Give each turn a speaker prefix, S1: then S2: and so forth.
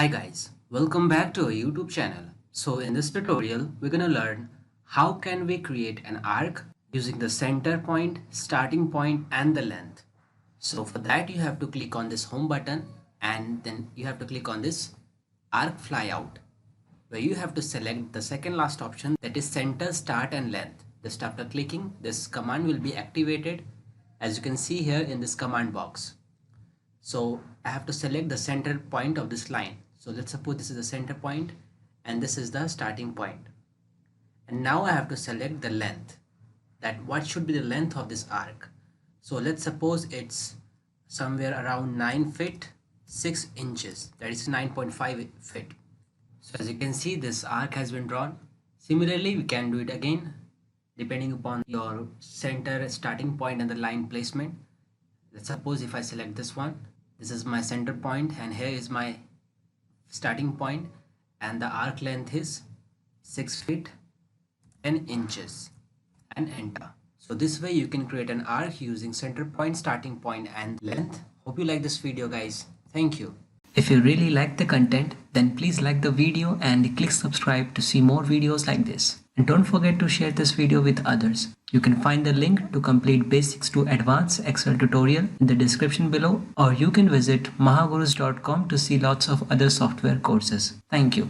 S1: Hi guys, welcome back to our YouTube channel. So in this tutorial, we're gonna learn how can we create an arc using the center point, starting point and the length. So for that you have to click on this home button and then you have to click on this arc flyout where you have to select the second last option, that is center, start and length. Just after clicking, this command will be activated as you can see here in this command box. So I have to select the center point of this line. So let's suppose this is the center point and this is the starting point. And now I have to select the length, that what should be the length of this arc. So let's suppose it's somewhere around 9 feet 6 inches, that is 9.5 feet. So as you can see, this arc has been drawn. Similarly, we can do it again depending upon your center, starting point and the line placement. Let's suppose if I select this one, this is my center point and here is my starting point and the arc length is 6 feet 10 inches and enter. So this way you can create an arc using center point, starting point and length. Hope you like this video guys. Thank you.
S2: If you really like the content, then please like the video and click subscribe to see more videos like this. And don't forget to share this video with others. You can find the link to complete basics to advanced Excel tutorial in the description below, or you can visit mahagurus.com to see lots of other software courses. Thank you.